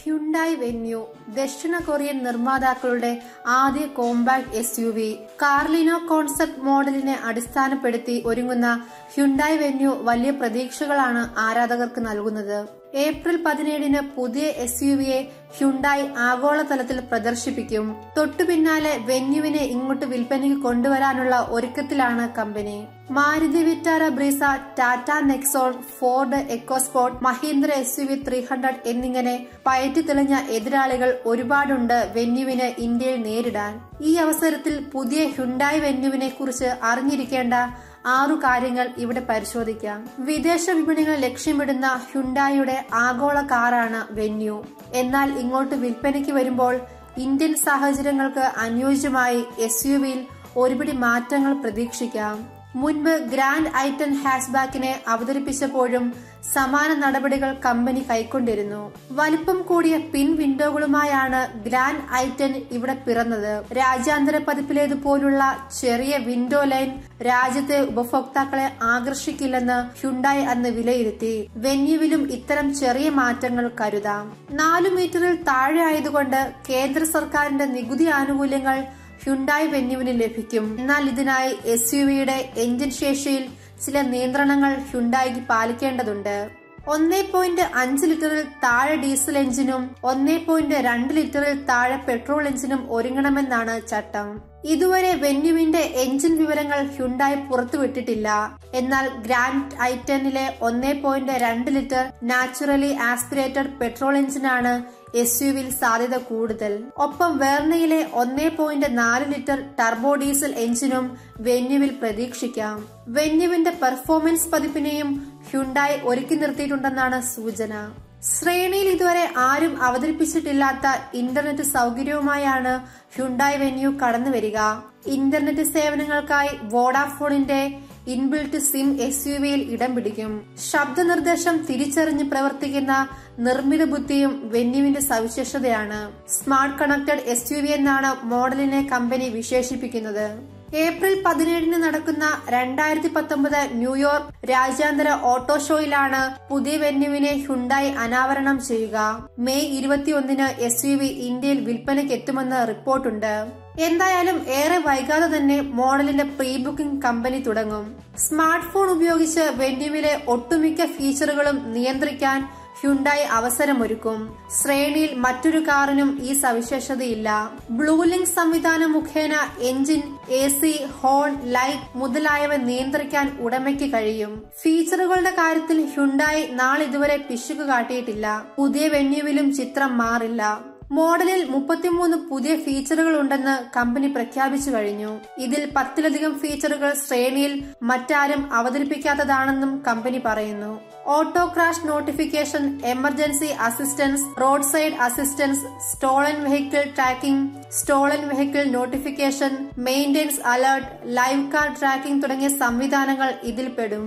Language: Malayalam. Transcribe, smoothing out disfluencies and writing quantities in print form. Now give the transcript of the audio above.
ഹ്യുണ്ടായി വെന്യൂ ദക്ഷിണ കൊറിയൻ നിർമ്മാതാക്കളുടെ ആദ്യ കോമ്പാക്ട് SUV. കാർലിനോ കോൺസെപ്റ്റ് മോഡലിനെ അടിസ്ഥാനപ്പെടുത്തി ഒരുങ്ങുന്ന ഹ്യുണ്ടായി വെന്യൂ വലിയ പ്രതീക്ഷകളാണ് ആരാധകർക്ക് നൽകുന്നത്. ഏപ്രിൽ 17-ന് പുതിയ SUVയെ ഹ്യുണ്ടായി ആഗോളതലത്തിൽ പ്രദർശിപ്പിക്കും. തൊട്ടു പിന്നാലെ വെന്യൂവിനെ ഇങ്ങോട്ട് വിൽപ്പനയ്ക്ക് കൊണ്ടുവരാനുള്ള ഒരുക്കത്തിലാണ് company. Maruti Vitara Brezza, Tata Nexon, Ford EcoSport, Mahindra SUV 300 എന്നിങ്ങനെ പയറ്റി തെളിഞ്ഞ എതിരാളികൾ ഒരുപാടുണ്ട് വെന്യൂവിന് ഇന്ത്യയിൽ നേരിടാൻ. ഈ അവസരത്തിൽ പുതിയ ഹ്യുണ്ടായി വെന്യൂവിനെ കുറിച്ച് അറിഞ്ഞിരിക്കേണ്ട 6 കാര്യങ്ങൾ ഇവിടെ പരിശോധിക്കാം. വിദേശ വിപണികൾ ലക്ഷ്യമിടുന്ന ഹ്യുണ്ടായിയുടെ ആഗോള കാറാണ് വെന്യൂ. എന്നാൽ ഇങ്ങോട്ട് വിൽപ്പനയ്ക്ക് വരുമ്പോൾ ഇന്ത്യൻ സാഹചര്യങ്ങൾക്ക് അനുയോജ്യമായി SUVയിൽ ഒരുപിടി മാറ്റങ്ങൾ പ്രതീക്ഷിക്കാം. മുൻപ് ഗ്രാൻഡ് ഐറ്റൻ ഹാച്ച്ബാക്കിനെ അവതരിപ്പിച്ചപ്പോഴും സമാന നടപടികൾ കമ്പനി കൈക്കൊണ്ടിരുന്നു. വലിപ്പം കൂടിയ പിൻ വിൻഡോകളുമായാണ് ഗ്രാൻഡ് ഐറ്റൻ ഇവിടെ പിറന്നത്. രാജ്യാന്തര പതിപ്പിലേതുപോലുള്ള ചെറിയ വിൻഡോ ലൈൻ രാജ്യത്തെ ഉപഭോക്താക്കളെ ആകർഷിക്കില്ലെന്ന് ഹ്യുണ്ടായി അന്ന് വിലയിരുത്തി. വെന്യൂവിലും ഇത്തരം ചെറിയ മാറ്റങ്ങൾ കരുതാം. 4 മീറ്ററിൽ താഴെ ആയതുകൊണ്ട് കേന്ദ്ര സർക്കാരിന്റെ നികുതി ആനുകൂല്യങ്ങൾ ഹ്യുണ്ടായി വെന്യൂവിന് ലഭിക്കും. എന്നാൽ ഇതിനായി SUVയുടെ എഞ്ചിൻ ശേഷിയിൽ ചില നിയന്ത്രണങ്ങൾ ഹ്യുണ്ടായിക്ക് പാലിക്കേണ്ടതുണ്ട്. 1.5 ലിറ്ററിൽ താഴെ ഡീസൽ എഞ്ചിനും 1.2 ലിറ്ററിൽ താഴെ പെട്രോൾ എഞ്ചിനും ഒരുങ്ങണമെന്നാണ് ചട്ടം. ഇതുവരെ വെന്യൂവിന്റെ എഞ്ചിൻ വിവരങ്ങൾ ഹ്യുണ്ടായി പുറത്തുവിട്ടിട്ടില്ല. എന്നാൽ ഗ്രാൻഡ് ഐറ്റനിലെ 1.2 ലിറ്റർ നാച്ചുറലി ആസ്പിറേറ്റഡ് പെട്രോൾ എഞ്ചിനാണ് SUVയിൽ സാധ്യത കൂടുതൽ. ഒപ്പം വെർണയിലെ 1.4 ലിറ്റർ ടർബോ ഡീസൽ എഞ്ചിനും വെന്യൂവിൽ പ്രതീക്ഷിക്കാം. വെന്യൂവിന്റെ പെർഫോമൻസ് പതിപ്പിനെയും ഹ്യുണ്ടായി ഒരുക്കി നിർത്തിയിട്ടുണ്ടെന്നാണ് സൂചന. ശ്രേണിയിൽ ഇതുവരെ ആരും അവതരിപ്പിച്ചിട്ടില്ലാത്ത ഇന്റർനെറ്റ് സൗകര്യവുമായാണ് ഹ്യുണ്ടായി വെന്യൂ കടന്നുവരിക. ഇന്റർനെറ്റ് സേവനങ്ങൾക്കായി വോഡാഫോണിന്റെ ഇൻബിൽറ്റ് സിം SUVയിൽ ഇടം പിടിക്കും. ശബ്ദനിർദ്ദേശം തിരിച്ചറിഞ്ഞ് പ്രവർത്തിക്കുന്ന നിർമ്മിത ബുദ്ധിയും വെന്യൂവിന്റെ സവിശേഷതയാണ്. സ്മാർട്ട് കണക്റ്റഡ് SUV എന്നാണ് മോഡലിനെ കമ്പനി വിശേഷിപ്പിക്കുന്നത്. ഏപ്രിൽ 17-ന് നടക്കുന്ന 2019 ന്യൂയോർക്ക് രാജ്യാന്തര ഓട്ടോ ഷോയിലാണ് പുതിയ വെന്യൂവിനെ ഹ്യുണ്ടായി അനാവരണം ചെയ്യുക. മെയ് 21-ന് SUV ഇന്ത്യയിൽ വിൽപ്പനയ്ക്ക് എത്തുമെന്ന് റിപ്പോർട്ടുണ്ട്. എന്തായാലും ഏറെ വൈകാതെ തന്നെ മോഡലിന്റെ പ്രീ ബുക്കിംഗ് കമ്പനി തുടങ്ങും. സ്മാർട്ട് ഫോൺ ഉപയോഗിച്ച് വെന്യൂവിലെ ഒട്ടുമിക്ക ഫീച്ചറുകളും നിയന്ത്രിക്കാൻ ഹ്യുണ്ടായി അവസരമൊരുക്കും. ശ്രേണിയിൽ മറ്റൊരു കാറിനും ഈ സവിശേഷതയില്ല. ബ്ലൂ ലിങ്ക് സംവിധാനം മുഖേന എഞ്ചിൻ, AC, ഹോൺ, ലൈറ്റ് മുതലായവ നിയന്ത്രിക്കാൻ ഉടമയ്ക്ക് കഴിയും. ഫീച്ചറുകളുടെ കാര്യത്തിൽ ഹ്യുണ്ടായി നാളിതുവരെ പിശുക്ക് കാട്ടിയിട്ടില്ല. പുതിയ വെന്യൂവിലും ചിത്രം മാറില്ല. മോഡലിൽ 33 പുതിയ ഫീച്ചറുകൾ ഉണ്ടെന്ന് കമ്പനി പ്രഖ്യാപിച്ചു കഴിഞ്ഞു. ഇതിൽ 10-ലധികം ഫീച്ചറുകൾ ശ്രേണിയിൽ മറ്റാരും അവതരിപ്പിക്കാത്തതാണെന്നും കമ്പനി പറയുന്നു. Auto crash notification, emergency assistance, road side assistance, stolen vehicle tracking, stolen vehicle notification, maintenance alert, live car tracking തുടങ്ങിയ സംവിധാനങ്ങൾ ഇതിൽപ്പെടും.